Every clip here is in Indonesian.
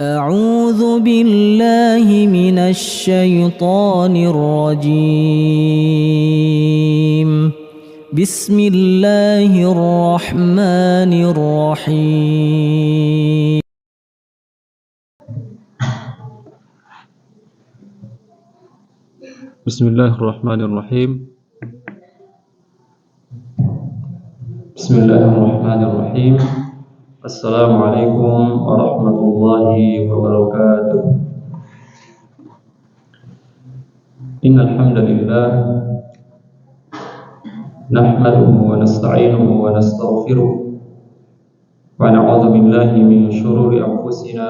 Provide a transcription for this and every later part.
أعوذ بالله من الشيطان الرجيم. بسم الله الرحمن الرحيم. بسم الله الرحمن الرحيم. بسم الله الرحمن الرحيم. السلام عليكم ورحمة الله وبركاته. إن الحمد لله نحمده ونستعينه ونستغفره ونعوذ بالله من شرور أنفسنا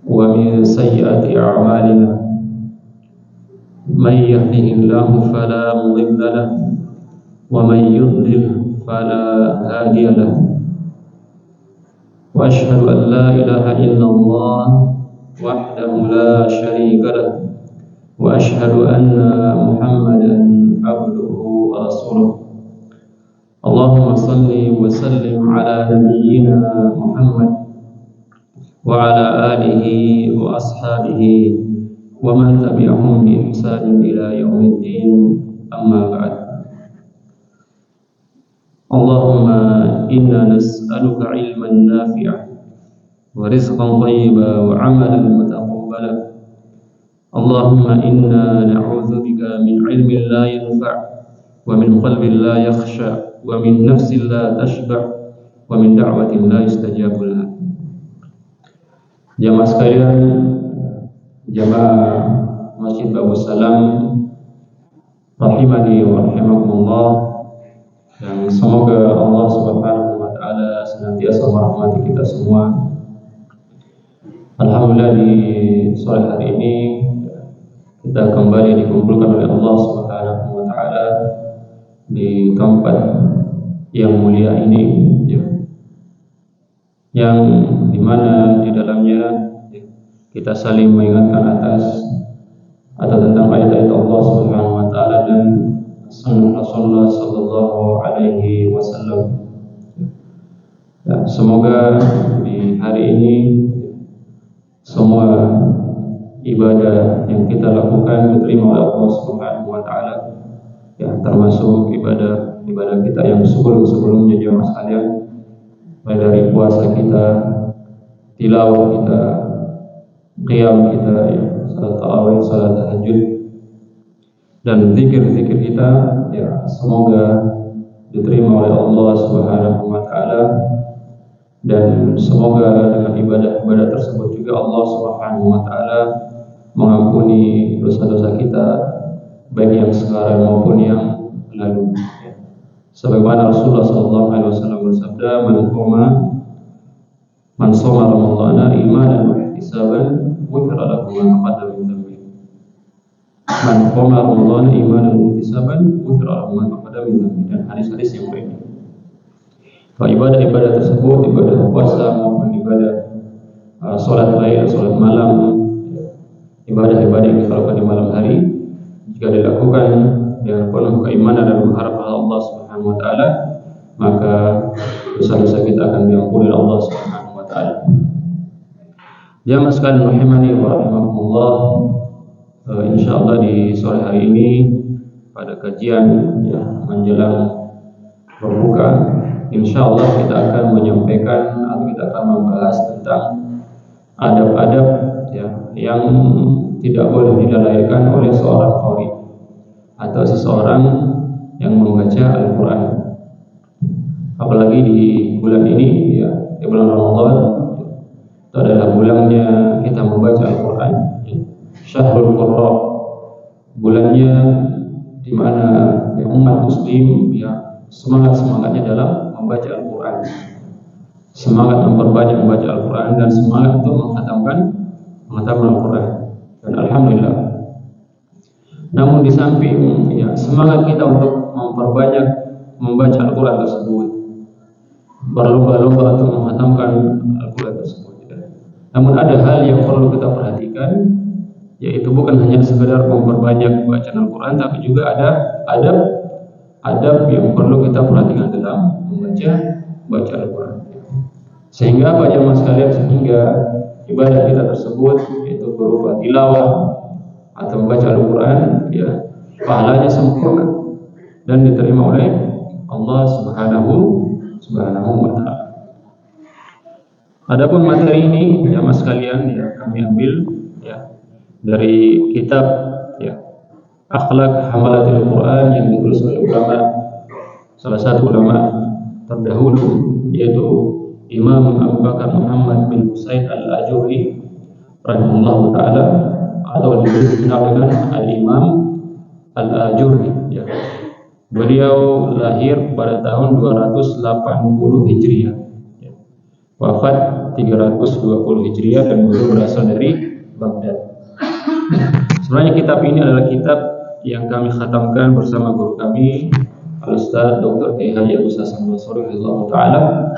ومن سيئات أعمالنا. من يهده الله فلا مضل له ومن يضلل فلا هادي له. وأشهد أن لا إله إلا الله وحده لا شريك له وأشهد أن محمدا عبده ورسوله. اللهم صل وسلم على نبينا محمد وعلى آله وأصحابه ومن تبعهم بإحسان إلى يوم الدين. أما بعد. اللهم إنا نسألك علما نافعا ورزقا طيبا وعملا متقبلا. اللهم إنا نعوذ بك من علم لا ينفع ومن قلب لا يخشع ومن نفس لا تشبع ومن دعوة لا يستجاب لها. Jamaah sekalian, jamaah Masjid Babus Salam rahimani wa rahimakumullah, dan semoga Allah Subhanahu wa taala senantiasa merahmati kita semua. Alhamdulillah, di sore hari ini kita kembali dikumpulkan oleh Allah Subhanahu wa taala di tempat yang mulia ini, yang dimana di dalamnya kita saling mengingatkan atau tentang ayat-ayat Allah Subhanahu wa taala dan sunnah Rasulullah sallallahu alaihi wasallam. Ya, semoga di hari ini semua ibadah yang kita lakukan diterima oleh Allah Subhanahu wa taala. Ya, termasuk ibadah kita yang sebelum-sebelumnya, jemaah sekalian, mulai dari puasa kita, tilawah kita, qiyam kita, ya, salat tarawih, salat tahajud, dan zikir-zikir kita, ya, semoga diterima oleh Allah Subhanahu wa taala, dan semoga dengan ibadah-ibadah tersebut juga Allah Subhanahu wa taala mengampuni dosa-dosa kita, baik yang sekarang maupun yang lalu. Sebagaimana Rasulullah sallallahu alaihi wasallam bersabda, man shoma ramadhana imanan wa ihtisaban ghufira lahu ma taqaddama min dhanbihi. Man shoma ramadhana imanan wa ihtisaban ghufira lahu ma taqaddama min dhanbihi. Dan hadis-hadis yang lainnya. Ibadah-ibadah tersebut, ibadah puasa maupun ibadah salat lail, salat malam, ibadah-ibadah yang dilakukan di malam hari, jika dilakukan dengan penuh keimanan dan berharap pada Allah Subhanahu wa taala, maka dosa-dosa kita akan diampuni oleh Allah Subhanahu wa taala. Jamaah sekalian rahimani wa rahimakumullah, insyaallah di sore hari ini pada kajian menjelang berbuka, insyaallah kita akan menyampaikan atau kita akan membahas tentang adab-adab yang tidak boleh dilalaikan oleh seorang qari atau seseorang yang membaca Al-Quran. Apalagi di bulan ini, di bulan Ramadan, itu adalah bulannya kita membaca Al-Quran. Syahrul Qurra, bulannya di mana umat muslim semangat-semangatnya dalam membaca Al-Quran, semangat memperbanyak membaca Al-Quran, dan semangat untuk menghatamkan Al-Quran. Dan alhamdulillah, namun di samping semangat kita untuk memperbanyak membaca Al-Quran tersebut, berlomba-lomba untuk menghatamkan Al-Quran tersebut, namun ada hal yang perlu kita perhatikan, yaitu bukan hanya sekedar memperbanyak bacaan Al-Quran, tapi juga ada adab yang perlu kita perhatikan dalam membaca Al-Quran. Sehingga apa jemaah sekalian, sehingga ibadah kita tersebut yaitu berupa tilawah atau membaca Al-Quran, ya, pahalanya sempurna dan diterima oleh Allah Subhanahu wa Ta'ala. Adapun materi ini jamaah sekalian, ya, kami ambil, ya, dari kitab, ya, Akhlak Hamalatul Quran yang ditulis oleh ulama, salah satu ulama terdahulu yaitu Imam Abu Bakar Muhammad bin Husain Al-Ajuri rahimahullah taala, atau dikenal dengan Al-Imam Al-Ajuri, ya. Beliau lahir pada tahun 280 Hijriah, ya. Wafat 320 Hijriah dan beliau berasal dari Baghdad. Sebenarnya kitab ini adalah kitab yang kami khatamkan bersama guru kami Al-Ustaz Dr. Kiai Haji Abdul Hasan Basori radhiyallahu taala,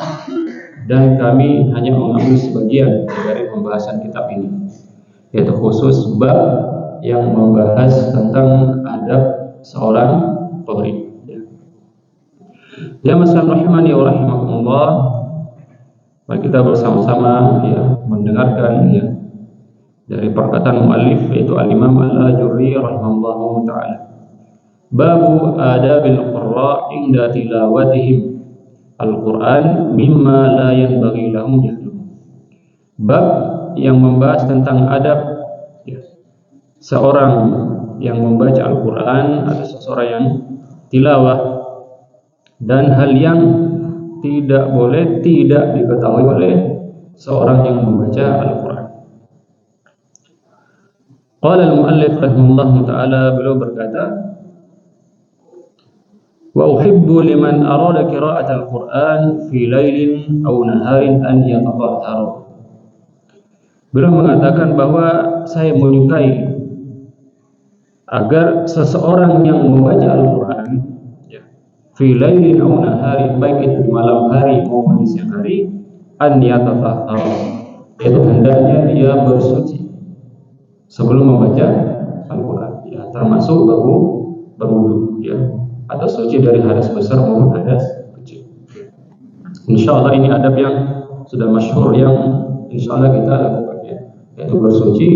dan kami hanya mengambil sebagian dari pembahasan kitab ini, yaitu khusus bab yang membahas tentang adab seorang qari. Ya masalah rahimani wa rahimakumullah, mari kita bersama-sama, ya, mendengarkan, ya, dari perkataan muallif yaitu Al-Imam Al-Ajurri rahimahullahu taala. Babu adabil qurra inda tilawatihim Al-Quran mimma la yanbaghi lahum jahlu. Bab yang membahas tentang adab, ya, seorang yang membaca Al-Quran atau seseorang yang tilawah, dan hal yang tidak boleh tidak diketahui oleh seorang yang membaca Al-Quran. Qala al-muallif rahimahullah ta'ala, beliau berkata, wa uhibbu liman arada qira'at al-Quran fi lailin aw naharin an yatatahharu. Beliau mengatakan bahwa saya menyukai agar seseorang yang membaca Al-Quran, ya, fi lailin aw naharin, baik itu di malam hari maupun di siang hari, an yatatahharu, yaitu hendaknya dia bersuci sebelum membaca Al-Quran, ya, termasuk berwudu, ya, atau suci dari hadas besar maupun hadas kecil. Insyaallah ini adab yang sudah masyhur yang insyaallah kita lakukan, ya, yaitu bersuci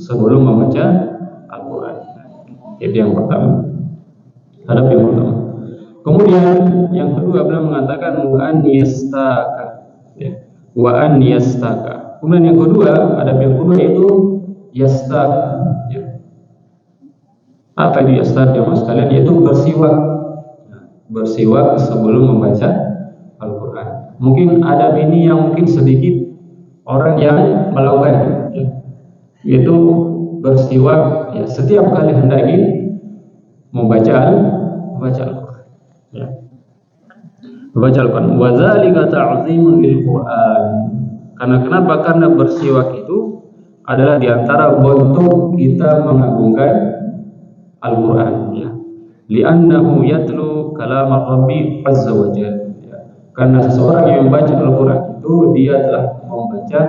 sebelum membaca Al-Quran. Itu yang pertama, adab yang pertama. Kemudian yang kedua, beliau mengatakan wa an yastaka, ya, wa an yastaka. Kemudian yang kedua, adab yang kedua yaitu yastaka, ya. Apa itu yastaka, jemaah sekalian? Yaitu bersiwak sebelum membaca Al-Quran. Mungkin adab ini yang mungkin sedikit orang yang melakukan, ya, yaitu bersiwak, ya, setiap kali hendak ingin membaca Al-Quran, ya, membaca Al-Quran. Wa dzalika ta'zimun lil Quran. Karena kenapa? Karena bersiwak itu adalah diantara bentuk kita mengagungkan Al-Quran, ya. Li'annahu yatlu kalam Rabbi azza wa jalla, ya. Karena seseorang yang membaca Al-Quran itu dia telah membaca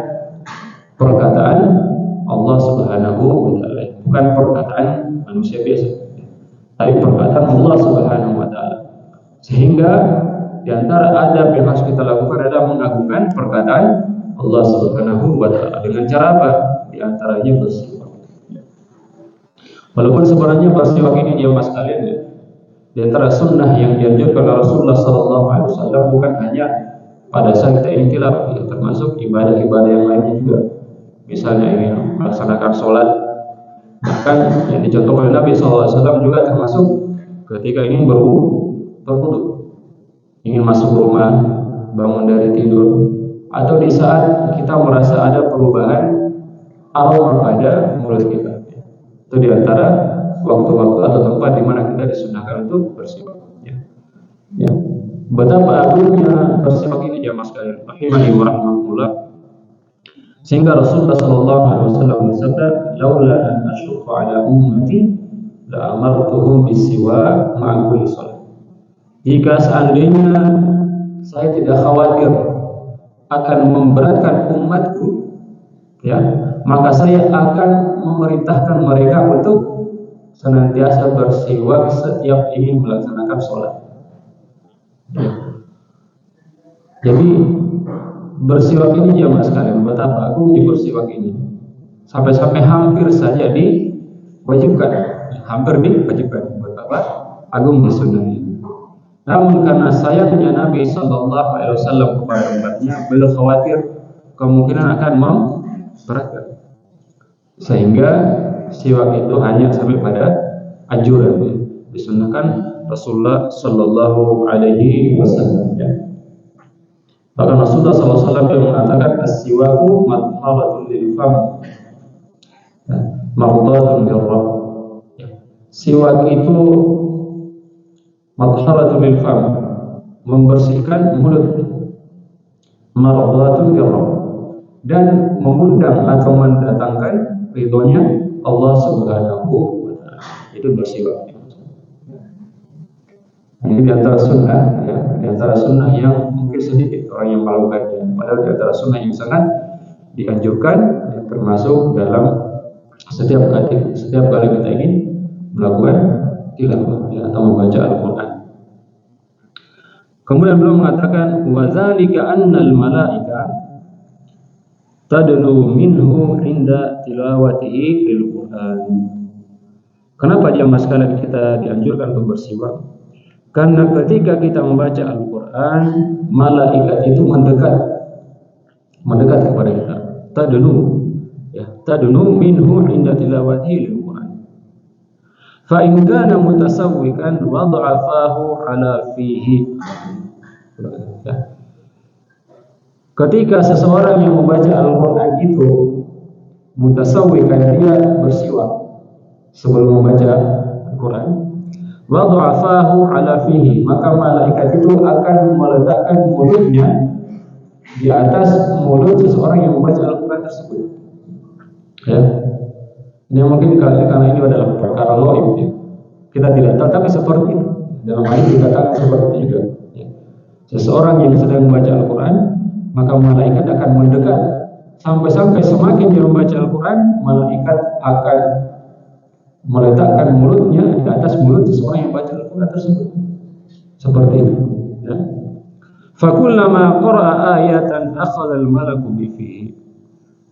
perkataan Allah Subhanahu wa ta'ala, bukan perkataan manusia biasa, tapi perkataan Allah Subhanahu wa ta'ala. Sehingga di antara adab yang harus kita lakukan adalah mengagungkan perkataan Allah Subhanahu wa ta'ala. Dengan cara apa? Di antaranya bersiwak. Walaupun sebenarnya bersiwak ini jemaah sekalian, ya, di antara sunnah yang dianjurkan oleh Rasulullah SAW bukan hanya pada saat kita ingin tilawah, ya, termasuk ibadah-ibadah yang lainnya juga. Misalnya ingin melaksanakan sholat, bahkan yang dicontohkan oleh Nabi SAW juga termasuk ketika ingin berwudu, ingin masuk rumah, bangun dari tidur, atau di saat kita merasa ada perubahan aroma pada mulut kita. Itu di antara waktu-waktu atau tempat di mana kita disunahkan untuk bersiwak, ya. Ya. Betapa agungnya bersiwak ini jamaah sekalian, rahimani wa rahmatullah. Sehingga Rasulullah SAW bersabda, "Laula an asyqa ala ummati la amartuhum bisiwak ma'a kulli shalah." Jika seandainya saya tidak khawatir akan memberatkan umatku, ya, maka saya akan memerintahkan mereka untuk senantiasa bersiwak setiap ingin melaksanakan sholat. Ya. Jadi bersiwak ini jamaah sekalian, betapa agungnya bersiwak ini. Sampai-sampai hampir saja diwajibkan, hampir diwajibkan. Betapa agungnya sunnah ini. Namun karena sayangnya Nabi Sallallahu Alaihi Wasallam kepada umatnya, beliau khawatir kemungkinan akan memberatkan, sehingga siwak itu hanya sampai pada anjuran, disunnahkan Rasulullah Sallallahu Alaihi Wasallam. Bahkan Rasulullah SAW mengatakan as-siwaku matharatun lil fam, mardatun lir rabb. Siwak itu matharatun lil fam, membersihkan mulut, mardatun lir rabb, dan mengundang atau mendatangkan ridhonya Allah Subhanahu wa taala. Itu bersiwak. Ini di antara sunnah, ya, di antara sunnah yang mungkin sedikit orang yang melakukannya. Padahal di antara sunnah yang sangat dianjurkan, ya, termasuk dalam setiap kali kita ingin melakukan tilawah, ya, atau membaca Al-Quran. Kemudian beliau mengatakan, wazalika annal malaika tadnu minhu inda tilawatihi fil Quran. Kenapa jamaah sekalian kita dianjurkan untuk bersiwak? Karena ketika kita membaca Al-Quran, malaikat itu mendekat kepada kita. Tadnu minhu inda tilawatihi Al-Quran. Fa in kana mutasawwikan wada'a fahu ala fihi. Ya. Ketika seseorang yang membaca Al-Quran itu mutasawwikan, dia bersiwak sebelum membaca Al-Quran, wada'afahu ala fihi, maka malaikat itu akan meletakkan mulutnya di atas mulut seseorang yang membaca Al-Quran tersebut. Ya, ini mungkin karena ini adalah perkara gaib, ya. Kita tidak tahu, tapi seperti itu. Dalam hal ini dikatakan seperti itu juga. Ya. Seseorang yang sedang membaca Al-Quran, maka malaikat akan mendekat sampai-sampai semakin dia membaca Al-Quran, malaikat akan meletakkan mulutnya di atas mulut seseorang yang baca Al-Quran tersebut. Seperti itu, ya. Fakullama qara'a ayatan akhadha al-malaku bi fihi.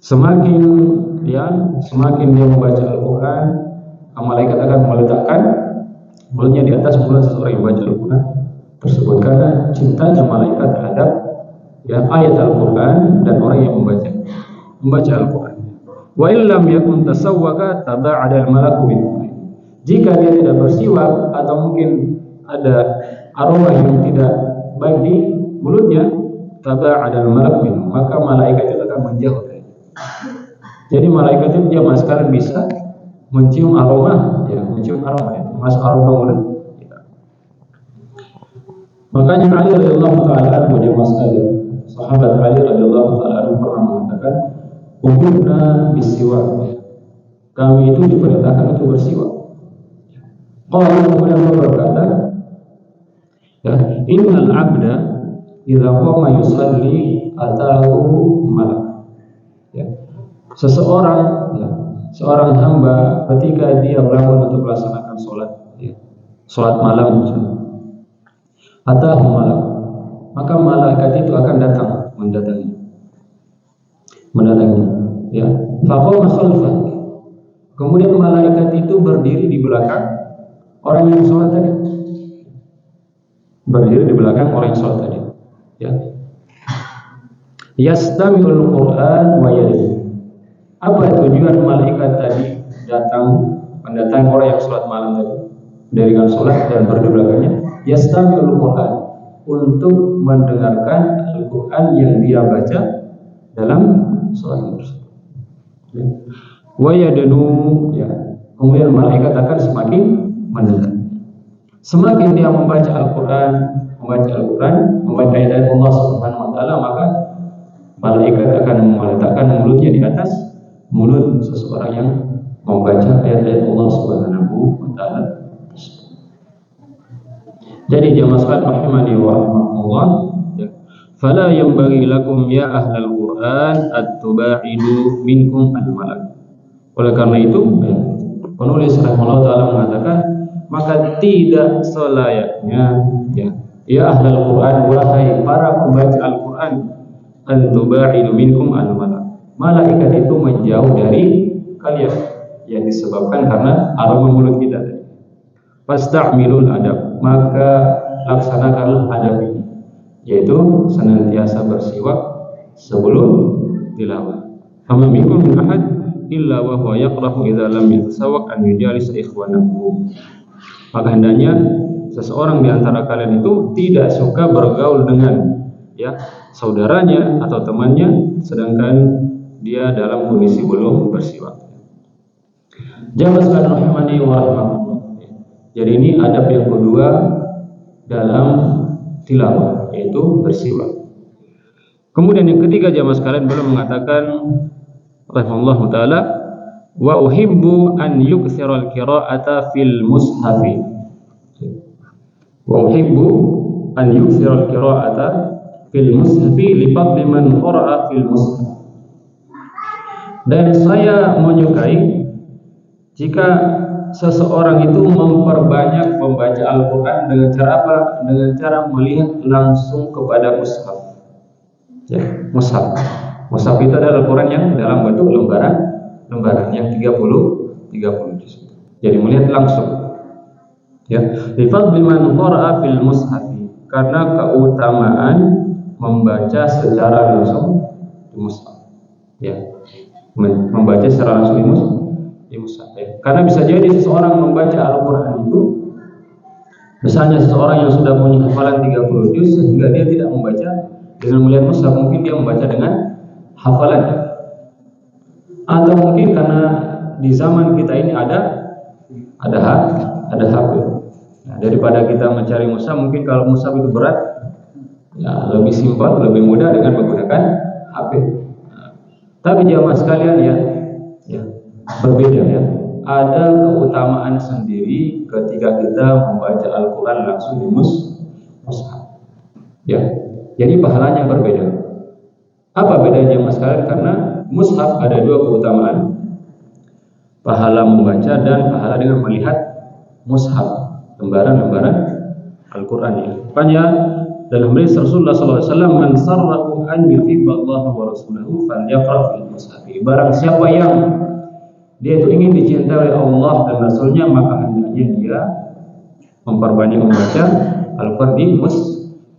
Semakin dia membaca Al-Quran, malaikat akan meletakkan mulutnya di atas mulut seseorang yang baca Al-Quran tersebut, karena cintanya malaikat terhadap, ya, ayat Al-Quran dan orang yang membaca Al-Quran. Wa illam yakun tasawwaka taba'ada al-malaku min. Jika dia tidak bersiwak atau mungkin ada aroma yang tidak baik di mulutnya, taba'ada al-malaku min, maka malaikat itu akan menjauh dari. Jadi malaikat itu dia sekarang bisa mencium aroma, ya, masuk aroma mulut. Ya. Makanya Ali radhiyallahu taala anhu, jemaah sekalian, sahabat Ali radhiyallahu taala anhu pernah mengatakan, umirna bisiwak, kami itu diperintahkan untuk bersiwak. Kemudian Allah berkata, ya, innal abda idza qama yusalli atahu malak. Ya. Seorang hamba ketika dia bangun untuk melaksanakan sholat, ya, sholat malam, atahu malak, maka malaikat itu akan datang mendatangi, ya. Faqama khalfah, kemudian malaikat itu berdiri di belakang orang yang sholat tadi, ya. Yastami'ul Quran wa yadri. Apa tujuan malaikat tadi mendatangi orang yang sholat malam tadi, mendirikan sholat dan berdiri di belakangnya? Yastami'ul Quran, untuk mendengarkan Al-Quran yang dia baca dalam sholat tersebut. Wa yadnu, ya. Kemudian malaikat akan semakin mendekat. Semakin dia membaca Al-Quran, membaca ayat-ayat Allah Subhanahu wa taala, maka malaikat akan meletakkan mulutnya di atas mulut seseorang yang membaca ayat-ayat Allah Subhanahu wa taala. Jadi jamaah sekalian rahimani wa rahmatullah, fala yanbaghi lakum ya ahlal Quran at-tuba'idu minkum al-malak. Oleh karena itu, penulis rahimahullah taala mengatakan, maka tidak selayaknya, ya ahlal Quran, wahai para pembaca Al-Quran, an tuba'idu minkum malaikat itu menjauh dari kalian, yang disebabkan karena aroma mulut kita tadi. Fasta'milul adab, maka laksanakanlah adab ini, yaitu senantiasa bersiwak sebelum tilawah. Fama minkum min ahad illa wa huwa yaqrahu idza lam yatasawwaq an yujalis ikhwanahu. Maka hendaknya seseorang di antara kalian itu tidak suka bergaul dengan saudaranya atau temannya sedangkan dia dalam kondisi belum bersiwak. Jamaah sekalian rahimani wa rahimakumullah. Jadi ini adab yang kedua dalam tilawah, yaitu bersiwak. Kemudian yang ketiga jamaah sekalian beliau mengatakan rahimahullahu taala, wa uhibbu an yukthira al-qira'ata fil mushafi. Wa uhibbu an yukthira al-qira'ata fil mushafi li fadli man qara'a fil mushaf. Dan saya menyukai jika seseorang itu memperbanyak membaca Al-Quran dengan cara apa? Dengan cara melihat langsung kepada mushaf. Mushaf. Mushaf itu adalah Al-Quran yang dalam bentuk lembaran yang 30 juz. Jadi melihat langsung. Li fadli man qara'a fil mushafi, karena keutamaan membaca secara langsung di mushaf. Membaca secara langsung di mushaf. Karena bisa jadi seseorang membaca Al-Quran itu, misalnya seseorang yang sudah punya hafalan 30 juz sehingga dia tidak membaca dengan melihat mushaf, mungkin dia membaca dengan hafalannya. Atau mungkin karena di zaman kita ini ada HP. Nah, daripada kita mencari mushaf, mungkin kalau mushaf itu berat, lebih simpel, lebih mudah dengan menggunakan HP. Tapi jamaah sekalian berbeda ada keutamaan sendiri ketika kita membaca Al-Quran langsung di mushaf. Jadi pahalanya berbeda. Apa bedanya jamaah sekalian? Karena mushaf ada dua keutamaan, pahala membaca dan pahala dengan melihat mushaf, lembaran-lembaran Al-Quran. Makanya dalam hadis Rasulullah SAW, man sarrahu an yuhibba Allah wa rasulahu falyaqra fil mushaf. Barang siapa yang dia itu ingin dicintai oleh Allah dan Rasulnya, maka hendaknya dia memperbanyak membaca Al-Quran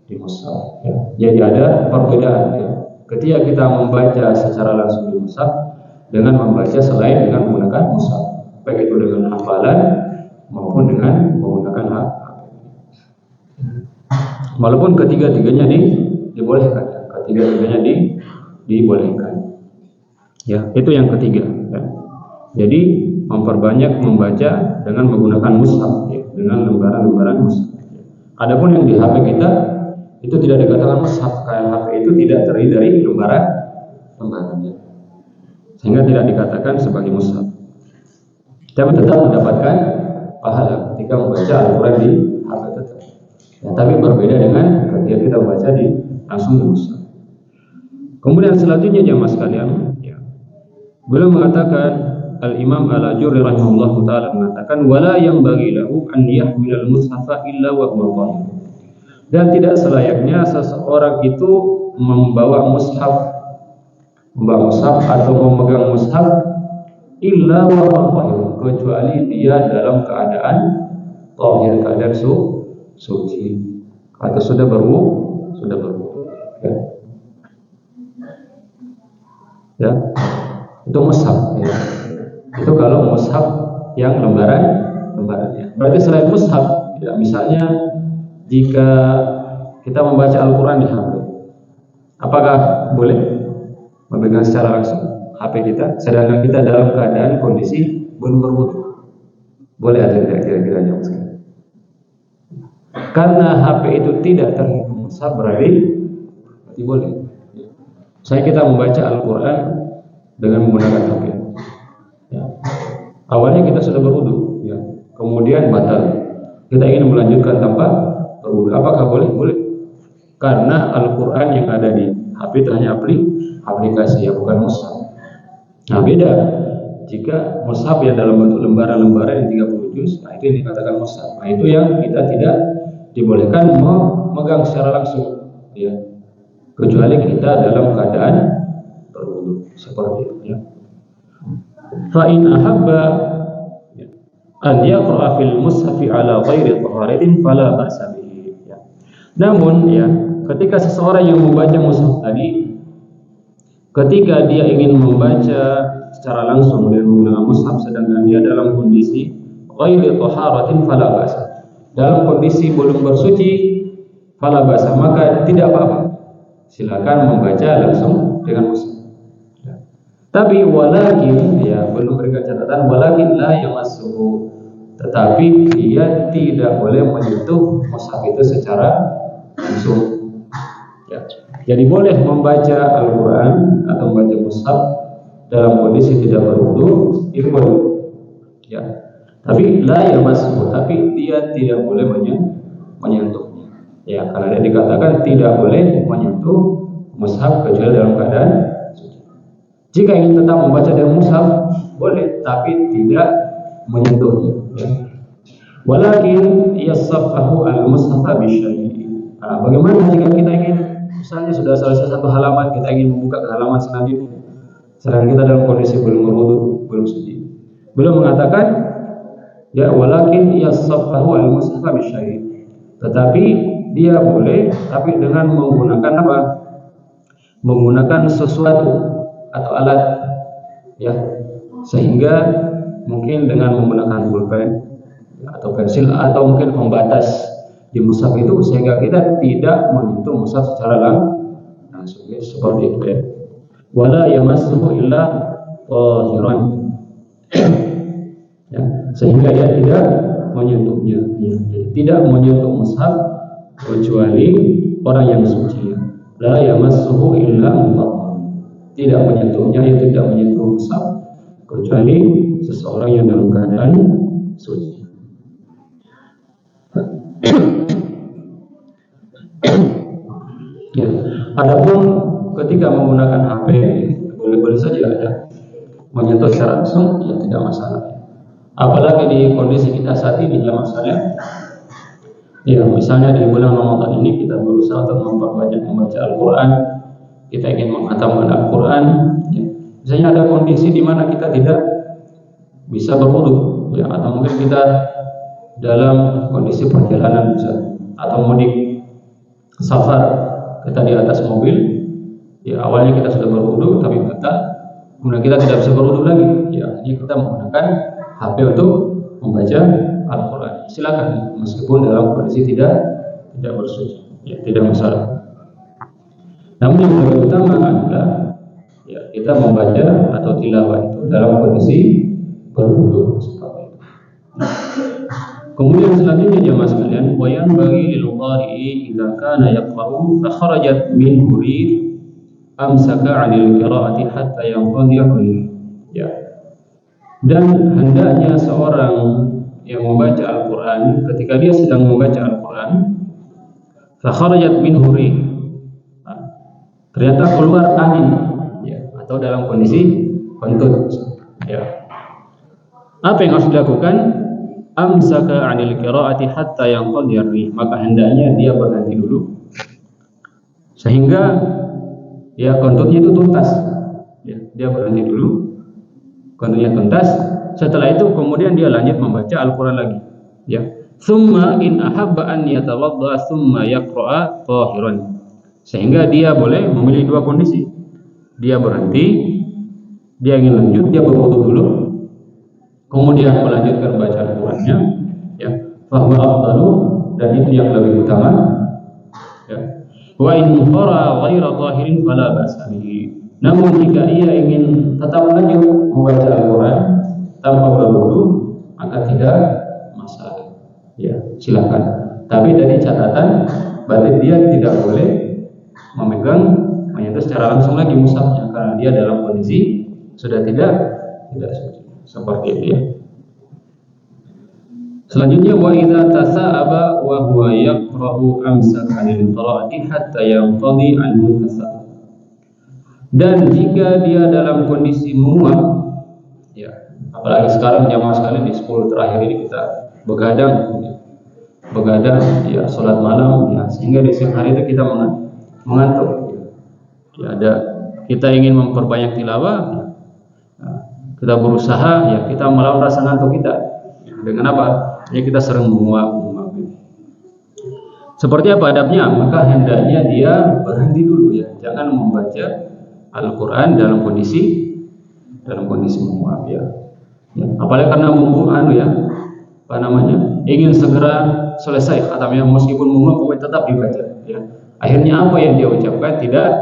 di mushaf. Jadi ada perbedaan ketika kita membaca secara langsung di mushaf dengan membaca selain dengan menggunakan mushaf, baik itu dengan hafalan maupun dengan menggunakan HP. Walaupun ketiga-tiganya dibolehkan, dibolehkan. Itu yang ketiga. Jadi memperbanyak membaca dengan menggunakan mushaf, dengan lembaran-lembaran mushaf. Adapun yang di HP kita itu tidak dikatakan mushaf, karena HP itu tidak terdiri dari lembarannya, sehingga tidak dikatakan sebagai mushaf. Tapi tetap mendapatkan pahala ketika membaca Al-Quran di HP tetap. Tapi berbeda dengan ketika kita membaca langsung di mushaf. Kemudian selanjutnya jamaah sekalian, beliau mengatakan, Al-Imam Al-Ajurri rahimahullah ta'ala mengatakan, wala yang bagi lahu an yahmilal mushafa illa wa huwa dhahir. Dan tidak selayaknya seseorang itu membawa mushaf atau memegang mushaf illa wa huwa dhahir, kecuali dia dalam keadaan dhahir, keadaan suci atau sudah berwudu. Itu mushaf. Itu kalau mushaf yang lembarannya. Berarti selain mushaf, misalnya jika kita membaca Al-Quran di HP, apakah boleh memegang secara langsung HP kita sedangkan kita dalam keadaan kondisi belum berwudu? Boleh atau tidak kira-kira jawab sekali? Karena HP itu tidak terhitung mushaf, berarti boleh. Saya kita membaca Al-Quran dengan menggunakan HP. Awalnya kita sudah berwudu, kemudian batal. Kita ingin melanjutkan tanpa berwudu. Apakah boleh? Boleh. Karena Al-Quran yang ada di HP itu hanya aplikasi, bukan mushaf. Nah, beda jika mushaf yang dalam bentuk lembaran-lembaran yang 30 juz, itu yang dikatakan mushaf. Nah, itu yang kita tidak dibolehkan memegang secara langsung, kecuali kita dalam keadaan berwudu, seperti itu ya. Fa in ahabba an yaqra fil mushafi ala ghairi taharatin fala ba'sa bihi ya. Namun ya, ketika seseorang yang membaca mushaf tadi, ketika dia ingin membaca secara langsung dengan menggunakan mushaf sedangkan dia dalam kondisi ghairi taharatin fala ba'sa, dalam kondisi belum bersuci, fala ba'sa, maka tidak apa-apa, silakan membaca langsung dengan mushaf. Tapi walakin ya, belum berikan catatan, walakin la yamassuhu, tetapi dia tidak boleh menyentuh mushaf itu secara langsung ya. Jadi boleh membaca Al-Quran atau membaca mushaf dalam kondisi tidak berwudu, itu boleh ya. Tapi la yamassuhu, tapi dia tidak boleh menyentuhnya ya, karena dia dikatakan tidak boleh menyentuh mushaf kecuali dalam keadaan suci. Jika ingin tetap membaca dengan mushaf boleh, tapi tidak menyentuhnya ya. Walakin yasaffahu al-mushafa bisyai'in. Bagaimana jika kita ingin, misalnya sudah selesai satu halaman, kita ingin membuka ke halaman selanjutnya, sedangkan kita dalam kondisi belum berwudu, belum suci. Belum mengatakan ya, walakin yasaffahu al-mushafa bisyai'in, tetapi dia boleh, tapi dengan menggunakan apa? Menggunakan sesuatu atau alat ya, sehingga mungkin dengan menggunakan pulpen atau pensil atau mungkin pembatas di mushaf itu, sehingga kita tidak menyentuh mushaf secara langsung ya, seperti itu ya. Wala yamassuhu illa tahiran ya, sehingga dia tidak menyentuhnya ya. Jadi, tidak menyentuh mushaf kecuali orang yang suci ya. La yamassuhu illa tahiran, tidak menyentuhnya, yang tidak menyentuh mushaf kecuali seseorang yang dalam keadaan suci. Ya. Adapun ketika menggunakan HP, boleh-boleh saja ada menyentuh secara langsung, ya tidak masalah. Apalagi di kondisi kita saat ini jamaah sekalian. Ya, misalnya di bulan Ramadan ini kita berusaha untuk memperbanyak membaca Al-Quran, kita ingin menghatamkan Al-Quran ya. Misalnya ada kondisi di mana kita tidak bisa berwudu ya, atau mungkin kita dalam kondisi perjalanan misalnya, atau mudik safar, kita di atas mobil ya, awalnya kita sudah berwudu tapi batal, kemudian kita tidak bisa berwudu lagi ya, jadi kita menggunakan HP untuk membaca Al-Quran, silakan, meskipun dalam kondisi tidak bersuci ya, tidak masalah. Namun yang lebih utama adalah ya, kita membaca atau tilawah itu dalam kondisi berwudu seperti itu. Kemudian selanjutnya jemaah sekalian, wa yanbaghi lil qari'i idza kana yaqra'u fa kharajat min murid amsaka 'anil qira'ati hatta yanqadhi ya. Dan hendaknya seorang yang membaca Al-Quran, ketika dia sedang membaca Al-Quran, fa kharajat min murid, ternyata keluar angin ya, atau dalam kondisi kentut ya, apa yang harus dilakukan? Amsaka 'anil qira'ati hatta yanqadhi ar-rih, maka hendaknya dia berhenti dulu sehingga ya kentutnya itu tuntas ya, dia berhenti dulu, kentutnya tuntas. Setelah itu kemudian dia lanjut membaca Al-Quran lagi ya. Tsumma in ahabba an yatawadda tsumma yaqra'a tahiran, sehingga dia boleh memilih dua kondisi, dia berhenti, dia ingin lanjut, dia berwudu dulu, kemudian melanjutkan baca Al-Qurannya ya, fahuwa afdalu, dan itu yang lebih utama ya. Wa in qara ghaira zahirin fala ba'sa bihi, namun jika ia ingin tetap lanjut membaca Al-Quran tanpa berwudu, maka tidak masalah ya, silakan. Tapi dari catatan, berarti dia tidak boleh memegang, menyentuh secara langsung lagi mushafnya, karena dia dalam kondisi sudah tidak suci, seperti itu ya. Selanjutnya, wa idza tasa'aba wa huwa yaqra'u amsaka 'anil qira'ati hatta yanqadhi 'anhu tasa'ab. Dan jika dia dalam kondisi menguap ya, apalagi sekarang jamaah sekalian di 10 terakhir ini kita begadang ya, sholat malam ya, sehingga di siang hari itu kita mengantuk ya. Ya, kita ingin memperbanyak tilawah, kita berusaha, ya kita melawan rasa ngantuk kita. Ya, dengan apa? Ya kita sering menguap. Seperti apa adabnya? Maka hendaknya dia berhenti dulu ya, jangan membaca Al-Quran dalam kondisi menguap ya. Apalagi karena ingin segera selesai khatamnya, meskipun menguap tetap dibaca ya. Akhirnya apa yang dia ucapkan tidak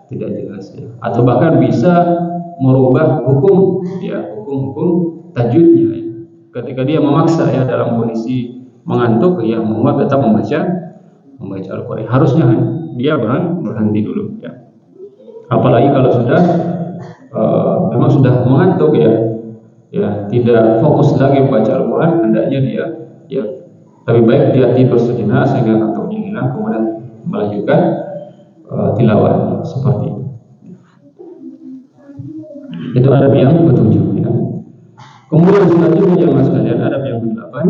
jelas ya. Atau bahkan bisa merubah hukum tajwidnya ya. Ketika dia memaksa ya dalam kondisi mengantuk ya, menguap tetap membaca Al-Quran, harusnya dia berhenti dulu ya. Apalagi kalau memang sudah mengantuk ya tidak fokus lagi membaca Al-Quran, hendaknya dia ya lebih baik dia tidur sejenak sehingga ngantuknya hilang, kemudian melanjutkan tilawah seperti itu. Itu adab yang ketujuh ya. Kemudian selanjutnya jemaah sekalian, adab yang ke-8,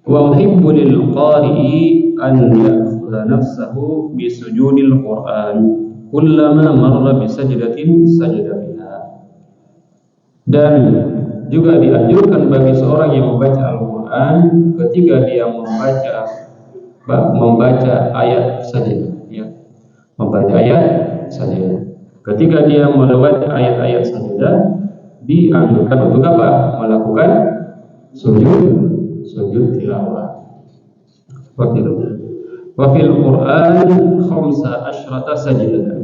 wa uhibbu lil qari'i an ya'khudha nafsahu bi sujudil Qur'an kullama marra bi sajdatin sajada biha. Dan juga dianjurkan bagi seorang yang membaca Al-Quran ketika dia membaca ayat saja ya. Membaca ayat saja. Ketika dia melewati ayat-ayat sajadah, dianjurkan untuk apa? Melakukan sujud tilawah. Seperti itu. Wa fil Qur'an 15 sajdah.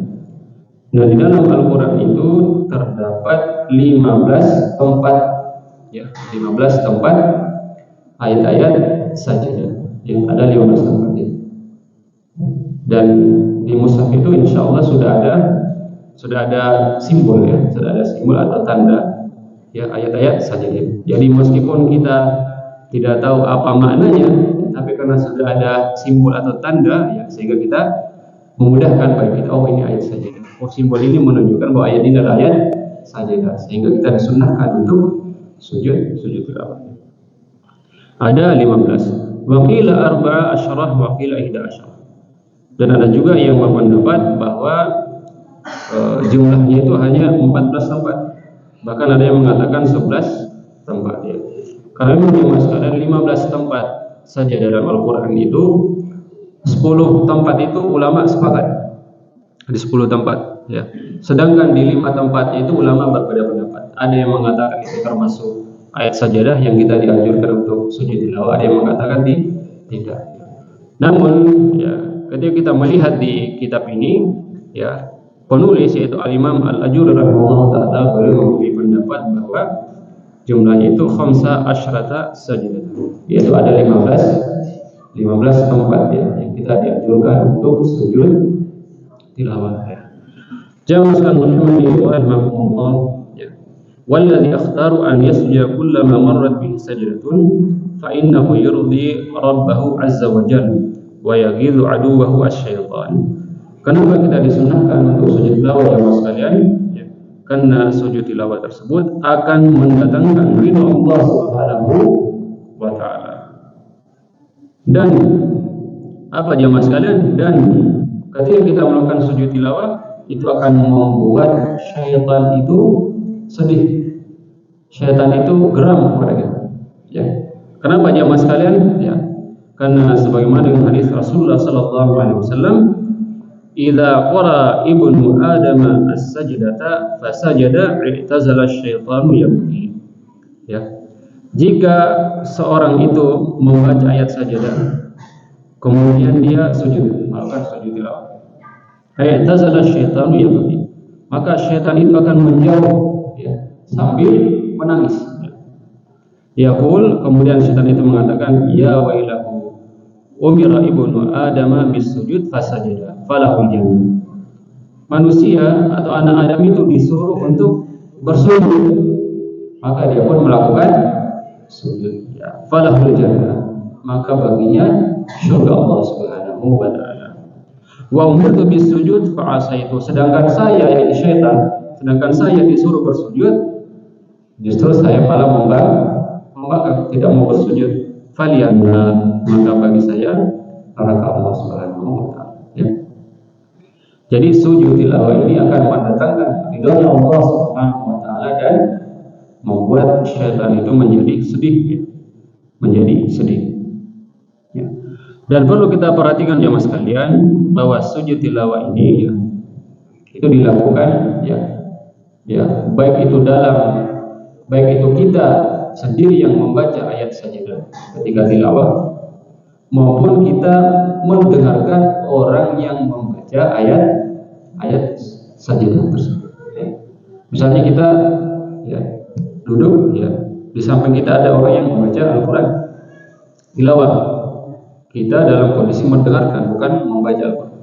Nah, di dalam Al-Quran itu terdapat 15 tempat ya, 15 tempat ayat-ayat sajadah. Yang ada 15 tempat ya. Dan di mushaf itu insya Allah sudah ada simbol ya, sudah ada simbol atau tanda ya ayat-ayat sajadah. Jadi meskipun kita tidak tahu apa maknanya, tapi karena sudah ada simbol atau tanda ya, sehingga kita memudahkan bagi kita, oh ini ayat sajadah. Oh, simbol ini menunjukkan bahwa ayat ini adalah ayat sajadah, sehingga kita disunahkan untuk sujud tilawah. Ada 15. Wa qila 14 wa qila 11. Dan ada juga yang berpendapat bahwa jumlahnya itu hanya 14 tempat. Bahkan ada yang mengatakan 11 tempat ya. Karena memang sekalian 15 tempat saja dalam Al-Quran itu, 10 tempat itu ulama sepakat. Di 10 tempat ya. Sedangkan di 5 tempat itu ulama berbeda pendapat. Ada yang mengatakan itu termasuk ayat sajadah yang kita dianjurkan untuk sujud tilawah, ada yang mengatakan tidak. Namun ya, ketika kita melihat di kitab ini ya, penulis yaitu Al-Imam Al-Ajuri rahimahullah ta'ala beliau memberi pendapat bahwa jumlahnya itu 15 sajdah, yaitu ada 15 tempat ya yang kita dianjurkan untuk sujud tilawah ya. Jamaah Muhammad rahimahullah ya. Walladhi akhtaru an yasjuda kullama marrat bihi sajdatun fa innahu yurdi rabbahu azza wa jalla wa yaghidhu aduwwahu asy-syaitan. Kenapa kita disunahkan untuk sujud tilawah jemaah sekalian? Ya, karena sujud tilawah tersebut akan mendatangkan ridha Allah Subhanahu wa taala. Dan apa jemaah sekalian? Dan ketika kita melakukan sujud tilawah itu akan membuat syaitan itu sedih. Syaitan itu geram kepada kita. Ya. Kenapa jemaah sekalian? Ya. Karena sebagaimana dengan hadis Rasulullah sallallahu alaihi wasallam, "Idza qara ibnu Adam as-sajdata fasajada i'tazala asy-syaitanu yabki." Ya. Jika seorang itu membaca ayat sajadah kemudian dia sujud, melakukan sujud tilawah, i'tazala asy-syaitanu yabki, maka syaitan itu akan menjauh ya, sambil menangis. Yaqul, kemudian syaitan itu mengatakan, "Ya wailahu, umira ibnu Adam bisujud fasajada falahul jannah." Manusia atau anak Adam itu disuruh untuk bersujud, maka dia pun melakukan sujud ya, falahul jannah, maka baginya surga Allah Subhanahu wa taala. Wa umirtu bisujud fa asaitu, sedangkan saya yaitu syaitan, sedangkan saya disuruh bersujud, justru saya malah membangkang, tidak mau bersujud. Falianna, maka bagi saya neraka Allah Subhanahu wa taala ya. Jadi sujud tilawah ini akan mendatangkan ridhonya Allah Subhanahu wa taala dan membuat syaitan itu menjadi sedih, ya. Menjadi sedih. Ya. Dan perlu kita perhatikan jemaah sekalian bahwa sujud tilawah ini, ya, itu dilakukan, baik itu kita sendiri yang membaca ayat sajadah ketika tilawah, maupun kita mendengarkan orang yang membaca ayat sajadah tersebut. Misalnya kita duduk, di samping kita ada orang yang membaca Al-Quran tilawah, kita dalam kondisi mendengarkan, bukan membaca Al-Quran.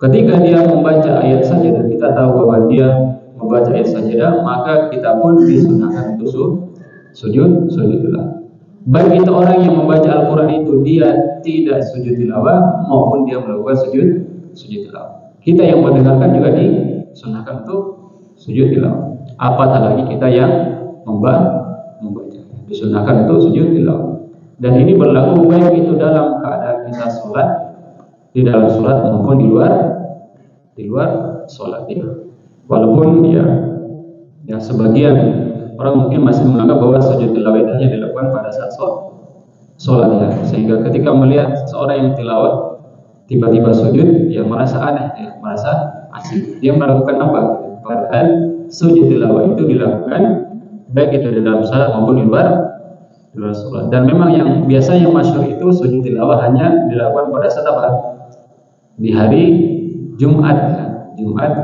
Ketika dia membaca ayat sajadah, kita tahu bahwa dia membaca ayat sajadah, maka kita pun disunahkan untuk sujud tilawah. Baik itu orang yang membaca Al-Quran itu dia tidak sujud tilawah maupun dia melakukan sujud tilawah. Kita yang mendengarkan juga disunahkan untuk sujud tilawah. Apatah lagi kita yang membaca, disunahkan untuk sujud tilawah. Dan ini berlaku baik itu dalam keadaan kita sholat, di dalam sholat maupun di luar sholat. Walaupun sebagian orang mungkin masih menganggap bahwa sujud tilawah itu hanya dilakukan pada saat sholat, sehingga ketika melihat seorang yang tilawah tiba-tiba sujud, merasa aneh, merasa asing. Dia melakukan apa? Padahal sujud tilawah itu dilakukan baik itu di dalam sholat maupun di luar sholat. Dan memang yang biasa yang masyhur itu sujud tilawah hanya dilakukan pada saat apa? Di hari Jumat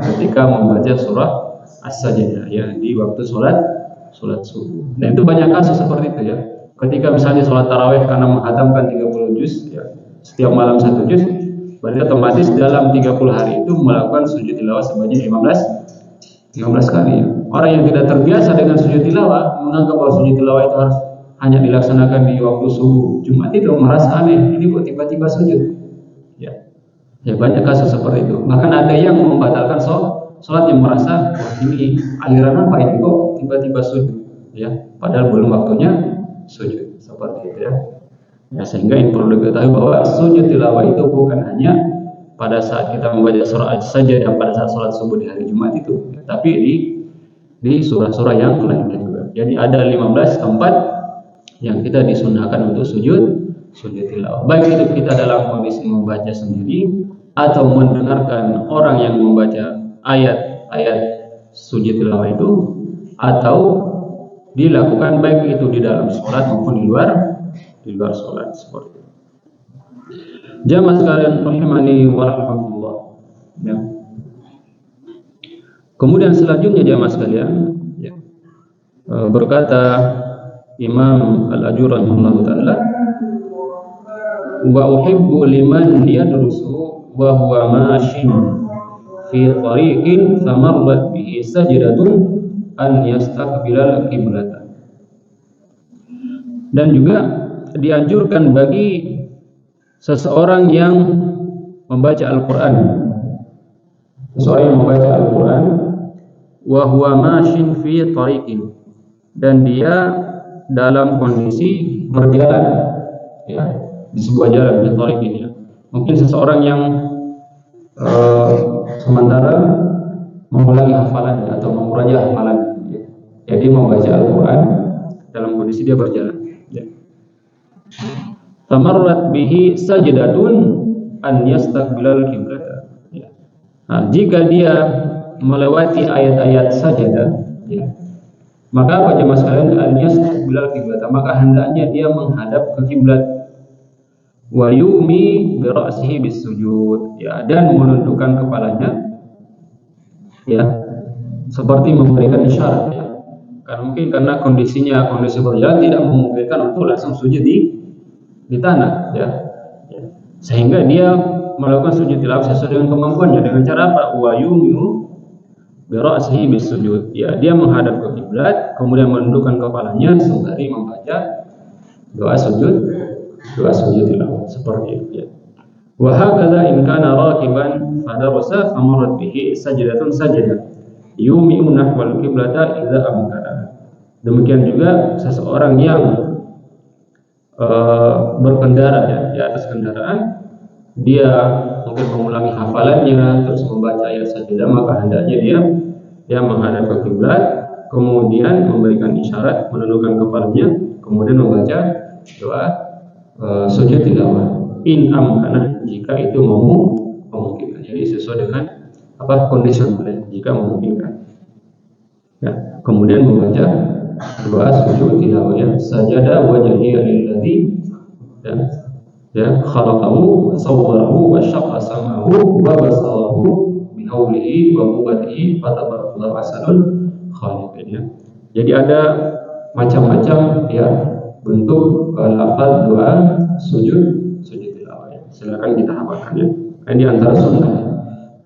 ketika membaca surah As-Sajdah, di waktu sholat subuh. Dan itu banyak kasus seperti itu, ketika misalnya sholat tarawih karena menghatamkan 30 juz, setiap malam 1 juz, berarti otomatis dalam 30 hari itu melakukan sujud tilawah sebanyak 15 kali. Orang yang tidak terbiasa dengan sujud tilawah menganggap bahwa sujud tilawah itu harus hanya dilaksanakan di waktu subuh Jumat, itu merasa aneh, ini kok tiba-tiba sujud. Banyak kasus seperti itu. Bahkan ada yang membatalkan sholat yang merasa, ini aliran apa ini kok tiba-tiba sujud, padahal belum waktunya sujud, seperti itu. Sehingga ini perlu diketahui bahwa sujud tilawah itu bukan hanya pada saat kita membaca surah saja dan pada saat sholat subuh di hari Jumat itu, tapi di surah-surah yang lainnya juga. Jadi ada 15 tempat yang kita disunahkan untuk sujud tilawah. Baik itu kita dalam kondisi membaca sendiri atau mendengarkan orang yang membaca ayat-ayat sujud tilawah itu, atau dilakukan baik itu di dalam sholat maupun di luar sholat, seperti itu. Jamaah sekalian rahimani wa rahmatullah. Kemudian selanjutnya jamaah sekalian, berkata Imam Al-Ajuri rahimahullahu taala, wa uhibbu liman yadrusu wa huwa mashin fi tariqin famarrat bihi sajdatun an yastaqbilal qiblata. Dan juga dianjurkan bagi seseorang yang membaca Al-Quran, wa huwa mashin fi tariqin, dan dia dalam kondisi berjalan, di sebuah jalan, di tariqin, Mungkin seseorang yang sementara mengulangi hafalannya atau memperoleh hafalannya, jadi membaca Al-Quran dalam kondisi dia berjalan. Famarrat bihi sajdatun an yastaqbilal qiblata. Jika dia melewati ayat-ayat sajadah, maka apa jemaah sekalian, an yastaqbilal qiblata, maka hendaknya dia menghadap ke kiblat. Wa yumi bi ra'sihi bis sujud, dan menundukkan kepalanya, seperti memberikan isyarat, karena kondisi berjalan tidak memungkinkan untuk langsung sujud di tanah, sehingga dia melakukan sujud tilawah sesuai dengan kemampuannya. Dengan cara apa? Wa yumi bi ra'sihi bis sujud, dia menghadap ke kiblat, kemudian menundukkan kepalanya sembari membaca doa sujud tilawah, seperti itu. Wa hakadha in kana rakiban fadarasa famarrat bihi sajdatun sajdah yumi'u nahwal qiblata idza amkana. Demikian juga seseorang yang berkendara, di atas kendaraan, dia mungkin mengulangi hafalannya terus membaca ayat sajadah, maka hendaknya dia menghadap ke kiblat, kemudian memberikan isyarat menundukkan kepalanya, kemudian membaca doa sujud tilawah. In amkana, jika itu memungkinkan. Jadi sesuai dengan kondisi jika memungkinkan. Ya, kemudian membaca doa sujud tilawah, ya, sajadah wajhiya lillazi khalaqahu wa sawwarahu wa syaqqa sam'ahu wa basarahu bihaulihi wa quwwatihi fatabarakallahu ahsanul khaliqin, ya. Jadi ada macam-macam, ya, bentuk lafaz doa sujud tilawah, ya. Silakan kita hafalkan, ya. Ini di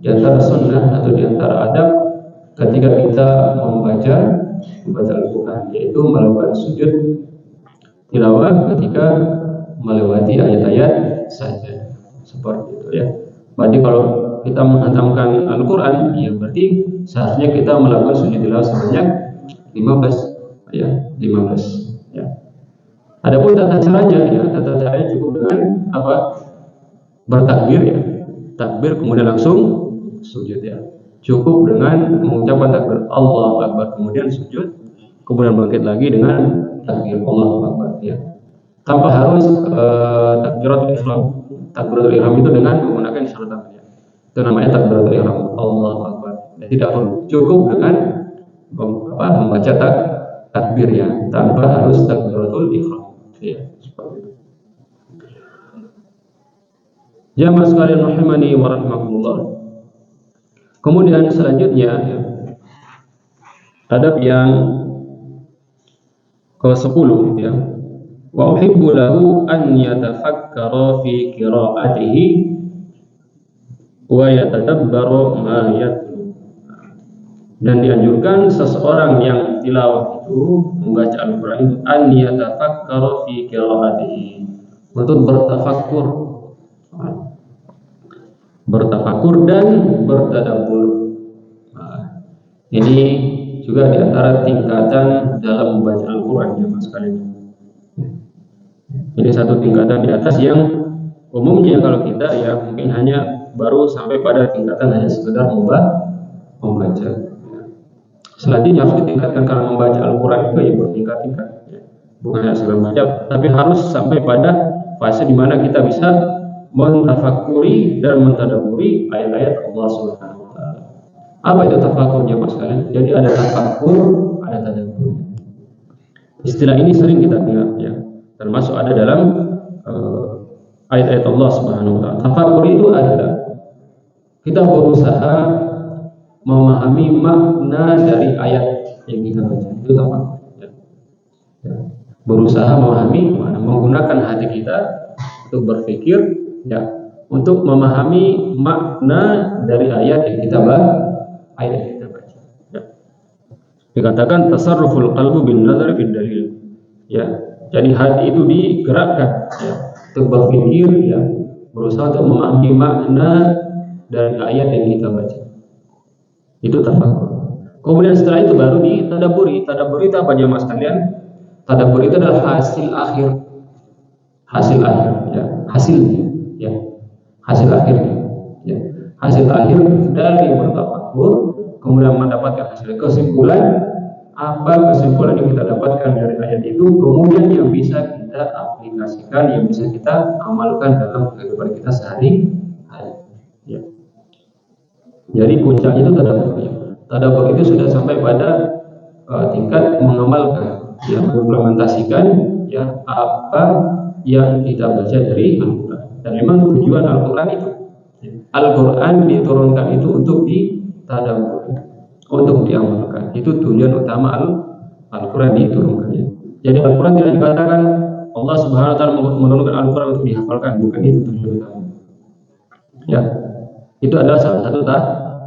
antara sunnah atau di antara adab ketika kita membaca Al-Quran, yaitu melakukan sujud tilawah ketika melewati ayat-ayat saja, seperti itu, ya. Berarti kalau kita menghantamkan Al-Quran, ya berarti seharusnya kita melakukan sujud tilawah sebanyak 15, ya, 15, ya. Adapun tata caranya cukup dengan bertakbir, ya, takbir kemudian langsung sujud, ya. Cukup dengan mengucapkan takbir Allahu Akbar kemudian sujud, kemudian bangkit lagi dengan takbir Allahu Akbar, ya. Tanpa harus takbiratul ihram. Takbiratul ihram itu dengan menggunakan isyarat tangan, ya. Itu namanya takbiratul ihram, Allahu Akbar. Tidak perlu, cukup dengan membaca takbir, ya, tanpa harus takbiratul ihram, ya, seperti itu. Jamaah sekalian rahimani wa rahimakumullah. Kemudian selanjutnya, ya, adab yang ke-10, ya. Wa uhibbu lahu an yatafakkara fi qiraatihi wa yatadabbaru ma yatlu. Dan dianjurkan seseorang yang tilawah itu membaca Al-Quran itu an yatafakkara fi qiraatihi, untuk bertafakur dan bertadabbur. Nah, ini juga diantara tingkatan dalam membaca Al-Quran, ya, mas sekalian. Ini satu tingkatan di atas yang umumnya kalau kita, ya, mungkin hanya baru sampai pada tingkatan hanya sekedar membaca. Ya. Selanjutnya harus ditingkatkan karena membaca Al-Quran itu, ya, bertingkat-tingkat, ya. Bukan hanya sekedar membaca, tapi harus sampai pada fase di mana kita bisa mentafakuri dan mentadaburi ayat-ayat Allah Subhanahu wa taala. Apa itu tafakurnya, mas sekalian? Jadi ada tafakur, ada tadabbur. Istilah ini sering kita dengar, ya. Termasuk ada dalam ayat-ayat Allah Subhanahu wa taala. Tafakur itu adalah kita berusaha memahami makna dari ayat yang kita baca. Itu tafakur, ya. Ya. Berusaha memahami makna, menggunakan hati kita untuk berpikir, ya, untuk memahami makna dari ayat yang kita baca. Ya. Dikatakan tasarruful qalbu bin nazar fid dalil. Ya. Jadi hati itu digerakkan, ya, untuk berpikir, ya, berusaha untuk memahami makna dari ayat yang kita baca. Itu tafakur. Kemudian setelah itu baru ditadaburi. Tadabbur itu apa, jemaah sekalian? Tadabbur itu adalah hasil akhir, ya, hasilnya, ya, hasil akhirnya, ya, hasil akhir dari bertafakur, kemudian mendapatkan hasil kesimpulan. Apa kesimpulan yang kita dapatkan dari ayat itu, kemudian yang bisa kita aplikasikan, yang bisa kita amalkan dalam kehidupan kita sehari-hari, ya. Jadi puncaknya itu tadabbur, ya. Tadabbur itu sudah sampai pada tingkat mengamalkan, ya, mengimplementasikan, ya, apa yang kita baca dari Al-Quran. Dan memang tujuan Al-Quran itu, ya, Al-Quran diturunkan itu untuk ditadabbur, untuk diamalkan. Itu tujuan utama Al-Quran diturunkan, ya. Jadi Al-Quran tidak dikatakan Allah Subhanahu wa taala menurunkan Al-Quran untuk dihafalkan, bukan itu tujuan utama. Ya, itu adalah salah satu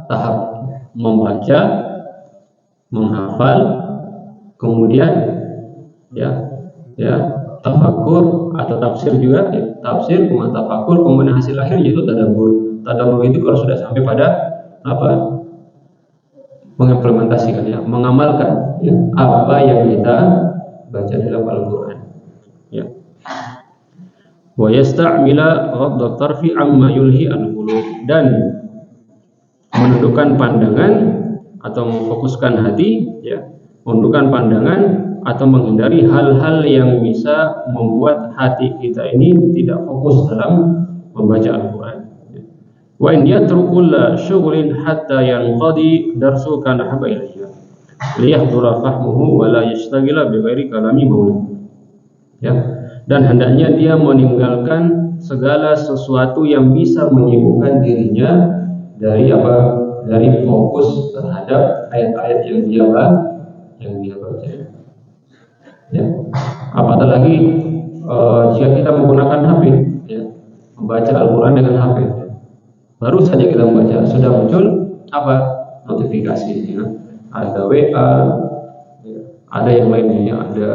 tahap membaca, menghafal, kemudian, ya, tafakur atau tafsir juga, ya, tafsir kemudian tafakur, kemudian hasil akhir yaitu tadabbur. Tadabbur itu kalau sudah sampai pada mengimplementasikan, ya, mengamalkan, ya, apa yang kita baca dalam Al-Quran, ya. wa yasta'mila ghadd tarfi amma yulhi al-qulub, dan menundukkan pandangan atau memfokuskan hati, ya, menundukkan pandangan atau menghindari hal-hal yang bisa membuat hati kita ini tidak fokus dalam membaca Al-Quran. Wa in yatrukul syughlin hatta yanqadi darsu kana haba ilayya liyahdura fahmuhu wa la yashtagila bi ghairi kalami maula. Ya, dan hendaknya dia meninggalkan segala sesuatu yang bisa menyibukkan dirinya dari apa? Dari fokus terhadap ayat-ayat yang dia baca. Ya. Apatah lagi jika kita menggunakan HP, ya, membaca Al-Quran dengan HP, baru saja kita membaca sudah muncul apa? Notifikasi, ya. Ada WA, ya. Ada yang lainnya, ada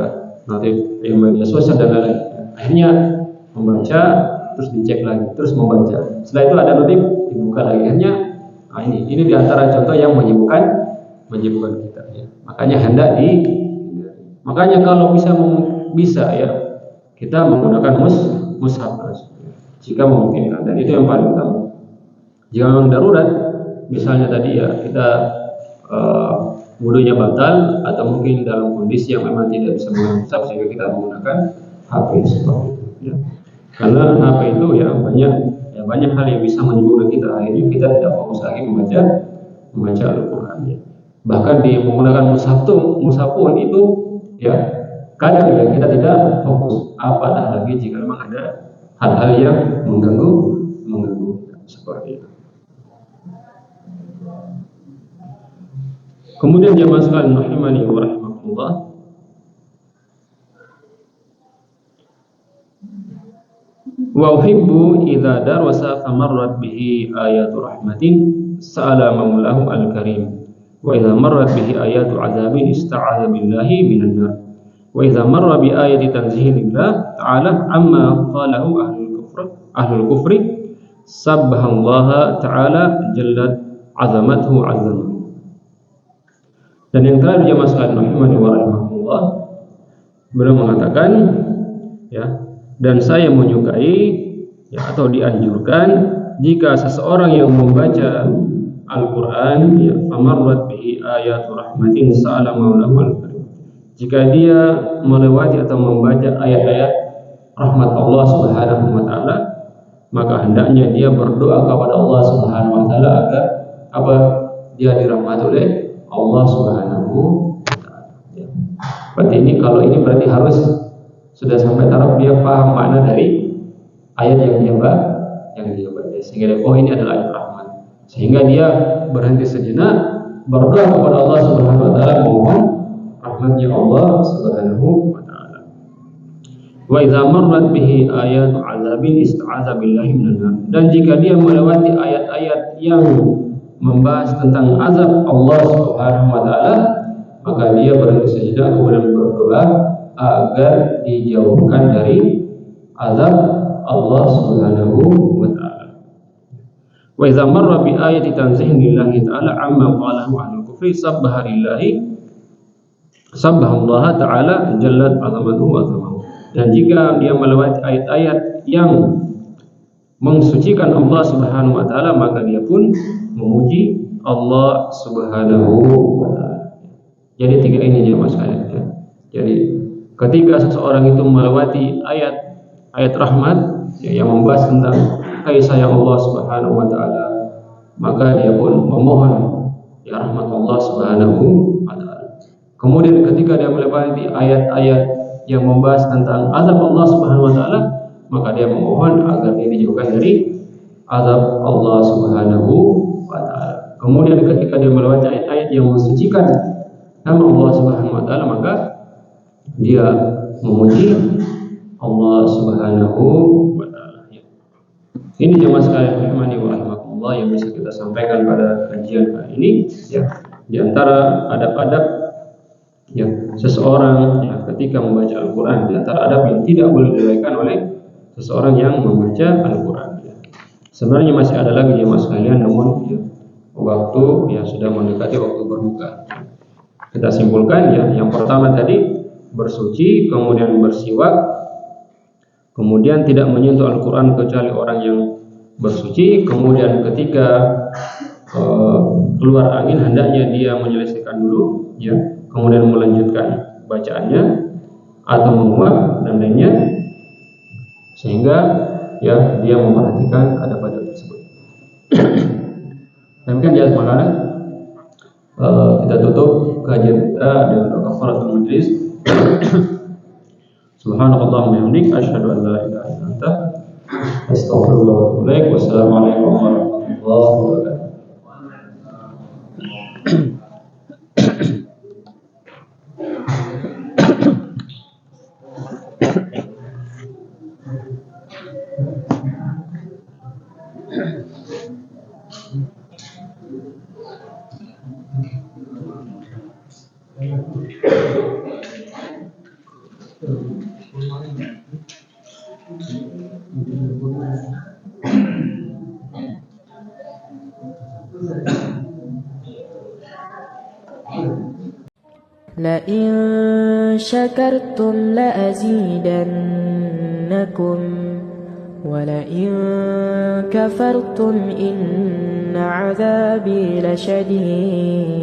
notif yang media sosial dan lain-lain. Akhirnya membaca, terus dicek lagi, terus membaca. Setelah itu ada notif, dibuka lagi. Akhirnya ini diantara contoh yang menyibukkan kita, ya. Makanya kalau bisa ya kita menggunakan mushaf jika memungkinkan, dan itu yang paling utama. Jika memang darurat, misalnya tadi ya kita wudunya batal atau mungkin dalam kondisi yang memang tidak bisa menggunakan mushaf, sehingga kita menggunakan HP seperti itu, ya. Karena HP itu ya banyak hal yang bisa menyibukkan kita, akhirnya kita tidak fokus lagi membaca Al-Quran, ya. Bahkan di menggunakan mushaf pun itu ya kadang ya kita tidak fokus, apatah lagi jika memang ada hal-hal yang mengganggu seperti itu. Kemudian jemaah sekalian rahimani wa rahimakumullah, wa uhibbu idza darasa famarrat bihi ayatu rahmatin sa'ala maulahu al-karim, wa idza marrat bihi ayatu adzabin ista'adza billahi minan nar, wa idza marra bi ayati tanzihilillah ta'ala amma qalahu ahlul kufri sabbahallaha ta'ala jallat azamathu azam. Dan yang terakhir jemaah sekalian rahimani wa rahimakumullah, beliau mengatakan, ya, dan saya menyukai, ya, atau dianjurkan jika seseorang yang membaca Al-Quran, ya, famarrat bihi ayatu rahmatin sa'ala maulahu al-karim, jika dia melewati atau membaca ayat-ayat rahmat Allah Subhanahu wa taala, maka hendaknya dia berdoa kepada Allah Subhanahu wa taala agar apa? Dia dirahmati oleh Allah Subhanahu wa taala. Ya. Berarti berarti harus sudah sampai taraf dia paham makna dari ayat yang dia baca, sehingga ini adalah ayat rahmat, sehingga dia berhenti sejenak, berdoa kepada Allah Subhanahu wa taala, mohon rahmatnya Allah Subhanahu wa taala. Wa idza marrat bihi ayatu azabin ista'adza billahi minan nar, dan jika dia melewati ayat-ayat yang membahas tentang azab Allah Subhanahu wa taala, maka dia berhenti sejenak kemudian berdoa agar dijauhkan dari azab Allah Subhanahu wa taala. Wa idza marra bi ayati tanzihin lillahi ta'ala amma qalahu ahlul kufri sabbahallaha ta'ala jallat azamatuhu wa azamahu. Dan jika dia melewati ayat-ayat yang mensucikan Allah Subhanahu wa taala, maka dia pun memuji Allah Subhanahu wa taala. Jadi tiga ini jemaah sekalian, ya. Jadi ketika seseorang itu melewati ayat rahmat, ya, yang membahas tentang kasih sayang Allah Subhanahu wa taala, maka dia pun memohon ya rahmat Allah Subhanahu wa taala. Kemudian ketika dia melewati ayat-ayat yang membahas tentang azab Allah Subhanahu wa taala, maka dia memohon agar dia dijauhkan dari azab Allah Subhanahu wa taala. Kemudian ketika dia melewati ayat-ayat yang mensucikan nama Allah Subhanahu wa taala, maka dia memuji Allah Subhanahu wa taala. Ini jemaah sekalian rahimani wa rahimakumullah yang bisa kita sampaikan pada kajian kali ini, ya. Di antara adab-adab ya seseorang ya ketika membaca Al-Qur'an, di antara adab yang tidak boleh dilewatkan oleh seseorang yang membaca Al-Qur'an, ya. Sebenarnya masih ada lagi jemaah sekalian, namun ya, waktu ya sudah mendekati waktu berbuka. Kita simpulkan ya, yang pertama tadi bersuci, kemudian bersiwak, kemudian tidak menyentuh Al-Quran kecuali orang yang bersuci, kemudian ketika keluar angin hendaknya dia menyelesaikan dulu, ya, kemudian melanjutkan bacaannya atau menguap dan lainnya, sehingga ya dia memperhatikan adab-adab tersebut. Demikian ya semuanya, kita tutup kajian kita dengan doa kafaratul majlis. Subhanallahumma wa bihamdik, asyhadu an la ilaha illa anta, astaghfirullah wa atubu ilaik. Wassalamualaikum warahmatullahi wabarakatuh. لئن شكرتم لأزيدنكم ولئن كفرتم إن عذابي لشديد